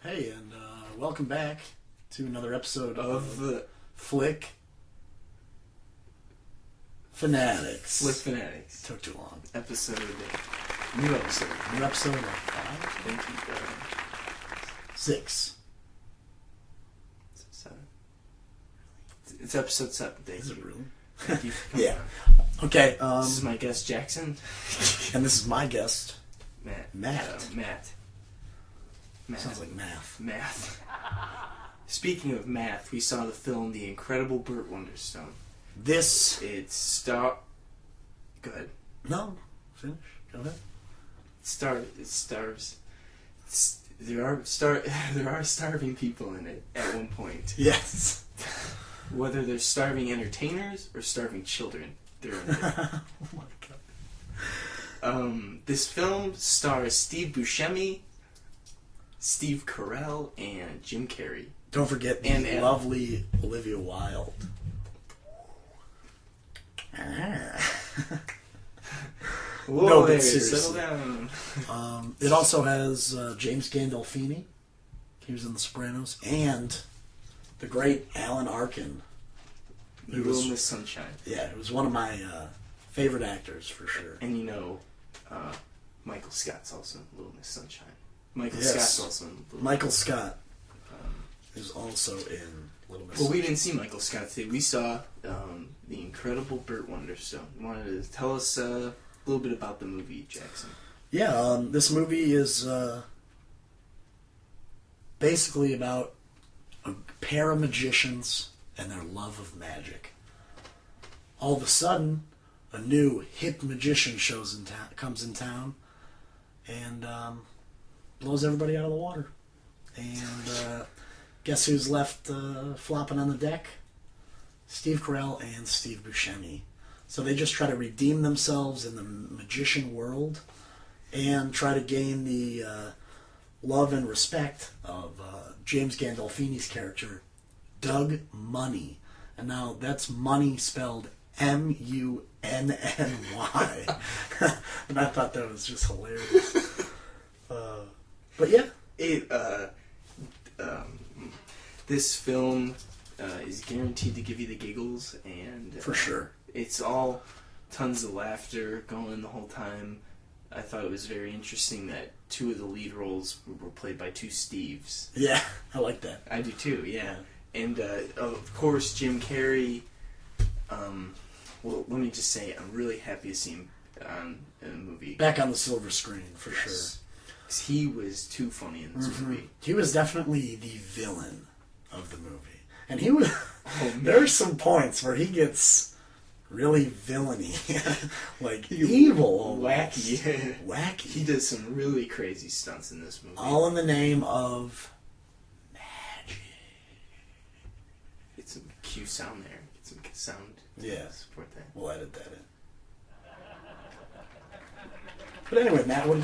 Hey, and welcome back to another episode of the Flick Fanatics. Flick Fanatics. Took too long. New episode. New episode of 5? Thank you, bro. 6. 7. It's episode 7. Thank Is you. it really? Thank you. Yeah. Okay. This is my guest, Jackson. And this is my guest, Matt. Matt. Sounds like math. Math. Speaking of math, we saw the film The Incredible Burt Wonderstone. Go ahead. No. Finish. Go ahead. There are starving people in it at one point. Yes. Whether they're starving entertainers or starving children, they're in it. Oh my god. This film stars Steve Buscemi, Steve Carell, and Jim Carrey. Don't forget the lovely Olivia Wilde. Whoa, no, but there, seriously. settle down. It also has James Gandolfini. He was in The Sopranos. And the great Alan Arkin. Little Miss Sunshine. Yeah, it was one of my favorite actors, for sure. And Michael Scott's also in Little Miss Sunshine. Michael Yes. Scott's also in Little Michael Scott is also in Little Miss Well, we Sunshine. didn't see Michael Scott today. We saw The Incredible Burt Wonderstone. You wanted to tell us a little bit about the movie, Jackson? Yeah, this movie is basically about a pair of magicians and their love of magic. All of a sudden, a new hip magician comes in town, and blows everybody out of the water. And guess who's left flopping on the deck? Steve Carell and Steve Buscemi. So they just try to redeem themselves in the magician world and try to gain the love and respect of James Gandolfini's character, Doug Money. And now that's money spelled Munny. And I thought that was just hilarious. But yeah. This film is guaranteed to give you the giggles, and For sure. It's all tons of laughter going the whole time. I thought it was very interesting that 2 of the lead roles were played by 2 Steves. Yeah, I like that. I do too, yeah. And of course, Jim Carrey. Well, let me just say, I'm really happy to see him in the movie. Back on the silver screen, for sure. 'Cause he was too funny in this movie. He was definitely the villain of the movie. And he was... There's some points where he gets really villainy. Like, evil. Wacky. Yeah. Wacky. He does some really crazy stunts in this movie. All in the name of magic. Get some cue sound there. Get some sound to support that. We'll edit that in. But anyway, Matt, what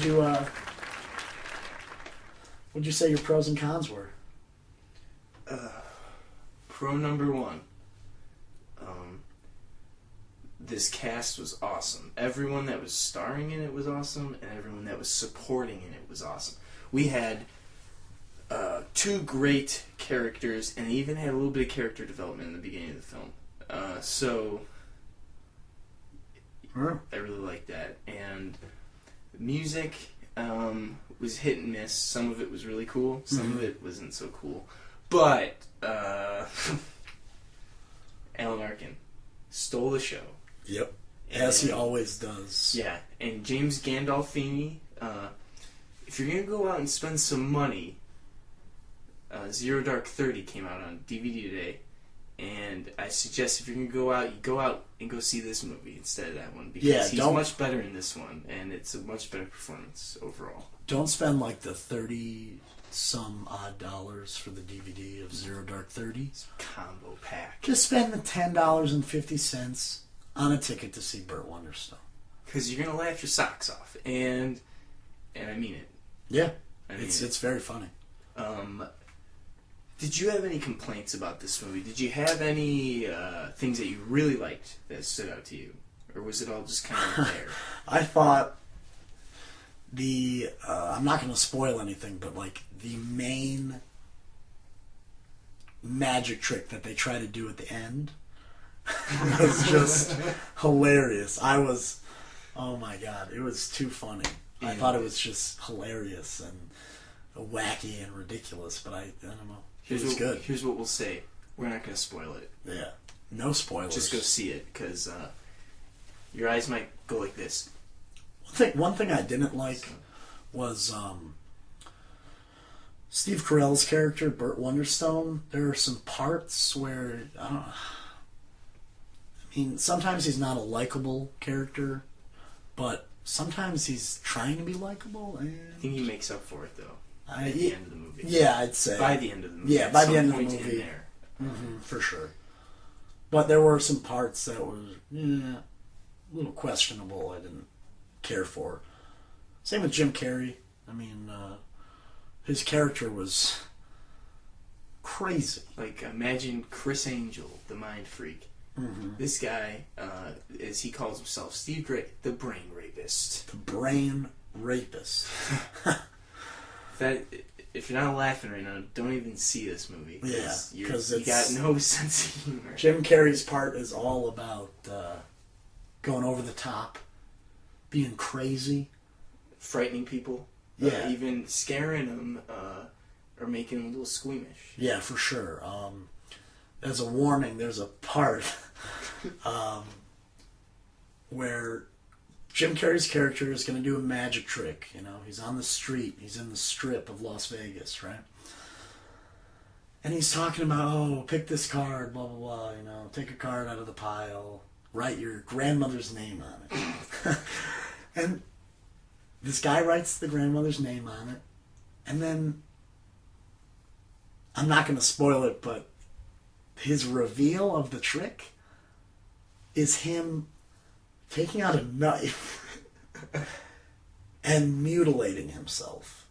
did you say your pros and cons were? Pro number 1. This cast was awesome. Everyone that was starring in it was awesome, and everyone that was supporting in it was awesome. We had 2 great characters, and they even had a little bit of character development in the beginning of the film. I really liked that. And the music was hit and miss. Some of it was really cool. Some of it wasn't so cool. But Alan Arkin stole the show. Yep. As he always does. Yeah. And James Gandolfini, if you're going to go out and spend some money, Zero Dark 30 came out on DVD today. And I suggest if you're going to go out and go see this movie instead of that one. Because he's much better in this one. And it's a much better performance overall. Don't spend like the 30-some odd dollars for the DVD of Zero Dark 30. It's a combo pack. Just spend the $10.50 on a ticket to see Burt Wonderstone. Because you're going to laugh your socks off. And I mean it. Yeah. It's very funny. Did you have any complaints about this movie? Did you have any things that you really liked that stood out to you? Or was it all just kind of there? I thought I'm not going to spoil anything, but like the main magic trick that they try to do at the end was just hilarious. Oh my god, it was too funny. I thought it was just hilarious and wacky and ridiculous, but I don't know. It was good. Here's what we'll say. We're not going to spoil it. Yeah. No spoilers. Just go see it, because your eyes might go like this. One thing I didn't like was Steve Carell's character, Burt Wonderstone. There are some parts where, sometimes he's not a likable character, but sometimes he's trying to be likable. And I think he makes up for it, though, at the end of the movie. Yeah, I'd say. By the end of the movie. Yeah, by the end of the At some point movie. in there. Mm-hmm, for sure. But there were some parts that were a little questionable. I didn't care for. Same with Jim Carrey. His character was crazy. Like, imagine Chris Angel, the mind freak. Mm-hmm. This guy, as he calls himself, Steve Gray, the brain rapist. The brain rapist. If you're not laughing right now, don't even see this movie. Yeah, because you got no sense of humor. Jim Carrey's part is all about going over the top, being crazy, frightening people. Yeah, even scaring them or making them a little squeamish. Yeah, for sure. As a warning, there's a part where Jim Carrey's character is going to do a magic trick. He's on the street. He's in the strip of Las Vegas, right? And he's talking about, pick this card, blah, blah, blah, take a card out of the pile, write your grandmother's name on it. And this guy writes the grandmother's name on it, and then, I'm not going to spoil it, but his reveal of the trick is him taking out a knife and mutilating himself.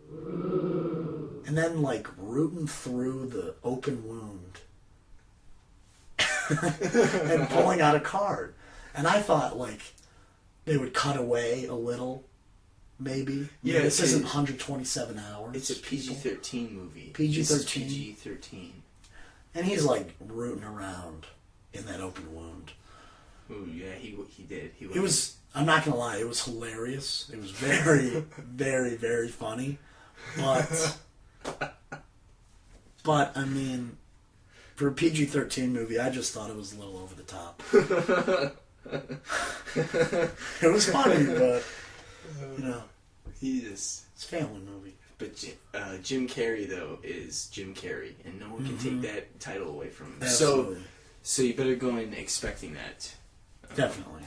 And then, rooting through the open wound and pulling out a card. And I thought, they would cut away a little, maybe. Yeah, this isn't 127 hours. It's a PG-13 movie. PG-13? PG-13. And he's, rooting around in that open wound. Ooh, yeah, he did. It was, I'm not going to lie, it was hilarious. It was very, very, very funny. But, for a PG-13 movie, I just thought it was a little over the top. It was funny, but, it's a family movie. But Jim Carrey, though, is Jim Carrey, and no one can take that title away from him. Absolutely. So you better go in expecting that. Definitely.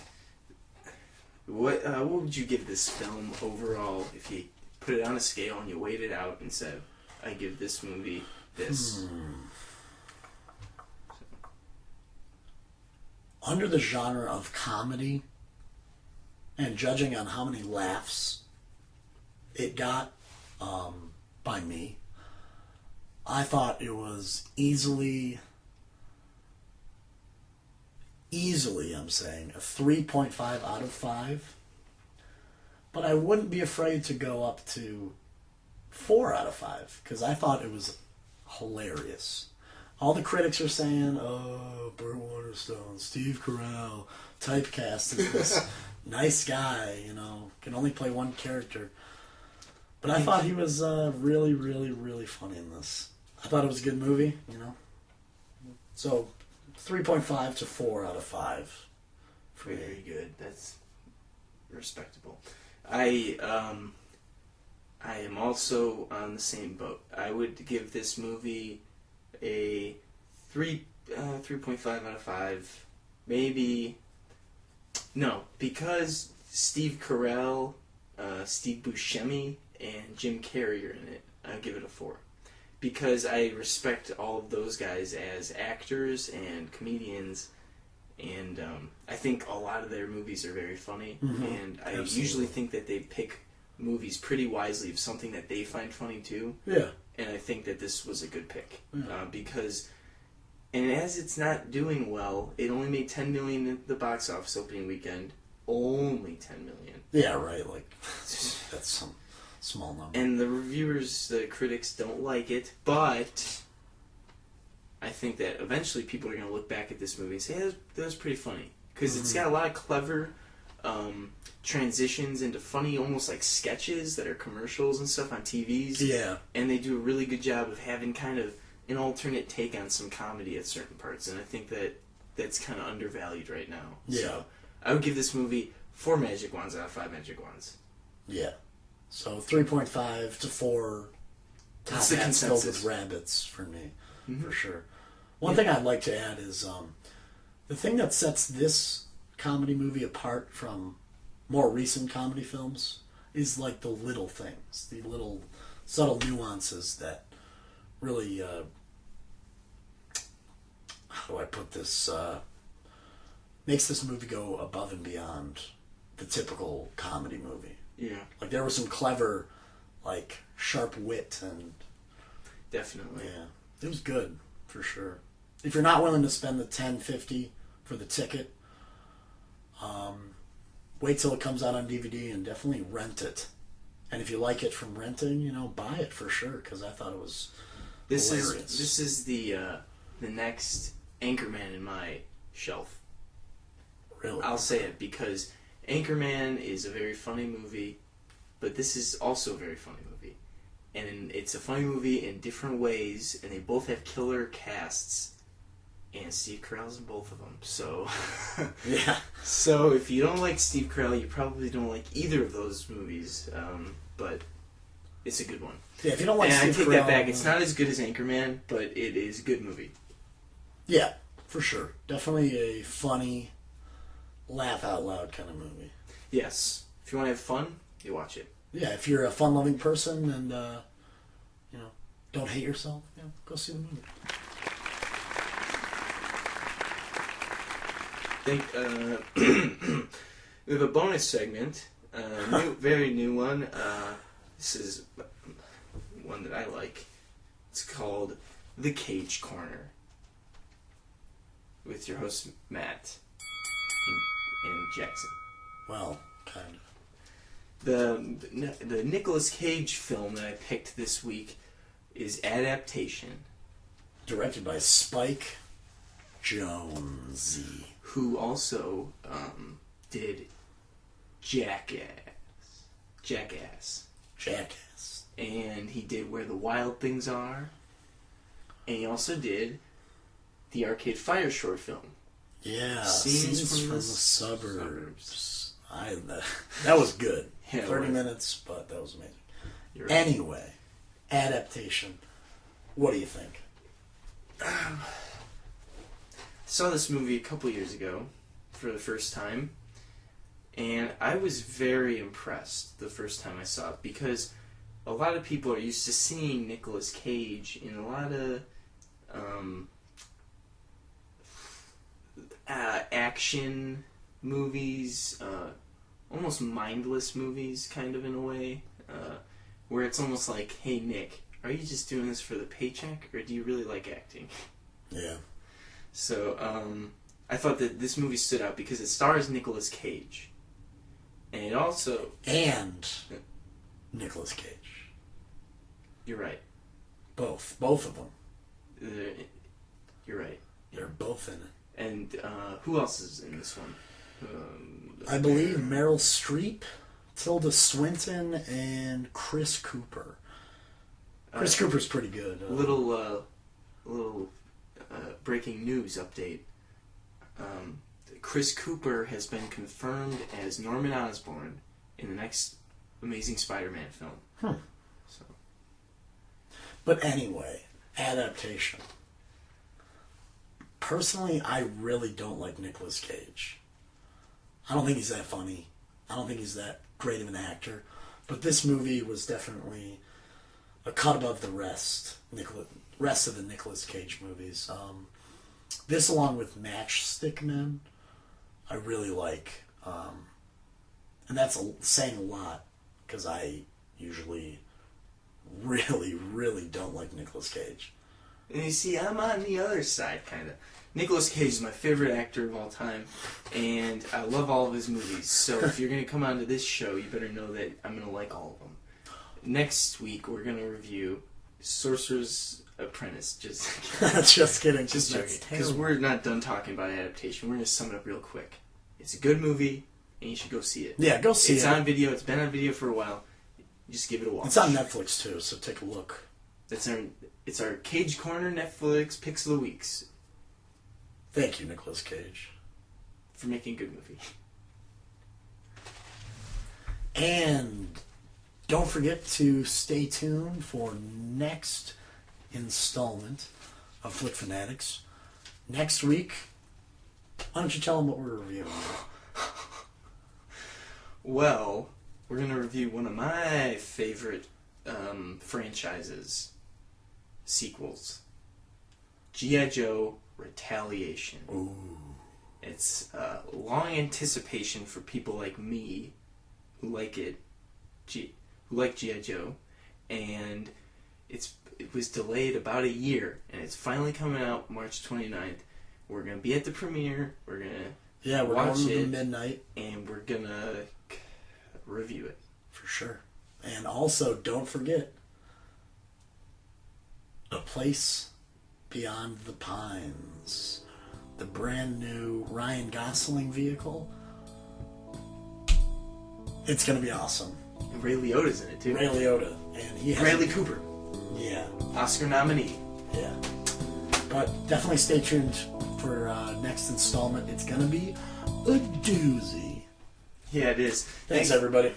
What would you give this film overall if you put it on a scale and you weighed it out and said, I give this movie this? Under the genre of comedy, and judging on how many laughs it got by me, I thought it was easily, I'm saying, a 3.5 out of 5. But I wouldn't be afraid to go up to 4 out of 5, because I thought it was hilarious. All the critics are saying, Burt Wonderstone, Steve Carell, typecast as this nice guy, can only play one character. But I thought he was really, really, really funny in this. I thought it was a good movie, So, 3.5 to 4 out of 5. Very good. That's respectable. I am also on the same boat. I would give this movie a 3.5 out of 5. Maybe. No, because Steve Carell, Steve Buscemi, and Jim Carrey are in it, I'll give it a 4. Because I respect all of those guys as actors and comedians, and I think a lot of their movies are very funny, and I usually think that they pick movies pretty wisely of something that they find funny too. Yeah. And I think that this was a good pick, because, and as it's not doing well, it only made $10 million at the box office opening weekend, only 10 million. Yeah, right. Like, that's some small number. And the reviewers, the critics don't like it, but I think that eventually people are going to look back at this movie and say, that was pretty funny. Because it's got a lot of clever transitions into funny, almost like sketches that are commercials and stuff on TVs. Yeah. And they do a really good job of having kind of an alternate take on some comedy at certain parts. And I think that that's kind of undervalued right now. Yeah. So I would give this movie 4 magic wands out of 5 magic wands. Yeah. So 3.5 to 4 top That's the hats filled consensus. with rabbits for me, for sure. One thing I'd like to add is the thing that sets this comedy movie apart from more recent comedy films is like the little things, the little subtle nuances that really, how do I put this, makes this movie go above and beyond the typical comedy movie. Yeah. Like, there was some clever, like, sharp wit, and Definitely. yeah, it was good, for sure. If you're not willing to spend the $10.50 for the ticket, wait till it comes out on DVD and definitely rent it. And if you like it from renting, buy it for sure, because I thought it was hilarious. This is the next Anchorman in my shelf. Really? I'll say it because Anchorman is a very funny movie, but this is also a very funny movie. And it's a funny movie in different ways, and they both have killer casts. And Steve Carell's in both of them, so... Yeah. So if you don't like Steve Carell, you probably don't like either of those movies, but it's a good one. Yeah, if you don't like and Steve I take Carell, that back. It's not as good as Anchorman, but it is a good movie. Yeah, for sure. Definitely a funny, laugh-out-loud kind of movie. Yes. If you want to have fun, you watch it. Yeah, if you're a fun-loving person and, don't hate yourself, go see the movie. We have a bonus segment, very new one. This is one that I like. It's called The Cage Corner, with your host Matt and Jackson. Well, kind of. The Nicolas Cage film that I picked this week is Adaptation, Directed by Spike Jonze, who also did Jackass. And he did Where the Wild Things Are. And he also did the Arcade Fire short film. Yeah, Scenes from from the the Suburbs. That was good. Yeah, 30 right. minutes, but that was amazing. You're right. Anyway, Adaptation. What do you think? Saw this movie a couple years ago for the first time, and I was very impressed the first time I saw it, because a lot of people are used to seeing Nicolas Cage in a lot of action movies, almost mindless movies, kind of in a way, where it's almost like, hey Nick, are you just doing this for the paycheck, or do you really like acting? Yeah. So, I thought that this movie stood out because it stars Nicolas Cage. And it also... And Nicolas Cage. You're right. Both of them. You're right. They're both in it. And who else is in this one? I believe Meryl Streep, Tilda Swinton, and Chris Cooper. Chris Cooper's pretty good. Little breaking news update. Chris Cooper has been confirmed as Norman Osborn in the next Amazing Spider-Man film. So. But anyway, Adaptation. Personally, I really don't like Nicolas Cage. I don't think he's that funny. I don't think he's that great of an actor. But this movie was definitely a cut above the rest of the Nicolas Cage movies. This, along with Matchstick Men, I really like. And that's saying a lot, because I usually really, really don't like Nicolas Cage. And you see, I'm on the other side, kind of. Nicolas Cage is my favorite actor of all time, and I love all of his movies. So if you're going to come onto this show, you better know that I'm going to like all of them. Next week, we're going to review Sorcerer's Apprentice. Just kidding. Just joking. Because we're not done talking about adaptation. We're going to sum it up real quick. It's a good movie, and you should go see it. Yeah, go see it. It's on video. It's been on video for a while. Just give it a watch. It's on Netflix, too, so take a look. It's our Cage Corner Netflix Picks of the Weeks. Thank you, Nicolas Cage. For making a good movie. And don't forget to stay tuned for next installment of Flick Fanatics. Next week, why don't you tell them what we're reviewing? Well, we're going to review one of my favorite franchises, sequels. G.I. Joe Retaliation. Ooh. It's long anticipation for people like me who like it, who like G.I. Joe, and it was delayed about a year, and it's finally coming out March 29th. We're going to be at the premiere, we're going to watch it, midnight, and we're going to review it. For sure. And also, don't forget, A Place Beyond the Pines. The brand new Ryan Gosling vehicle. It's going to be awesome. And Ray Liotta's in it, too. Ray Liotta. And he has Bradley Cooper. Yeah. Oscar nominee. Yeah. But definitely stay tuned for next installment. It's going to be a doozy. Yeah, it is. Thanks everybody.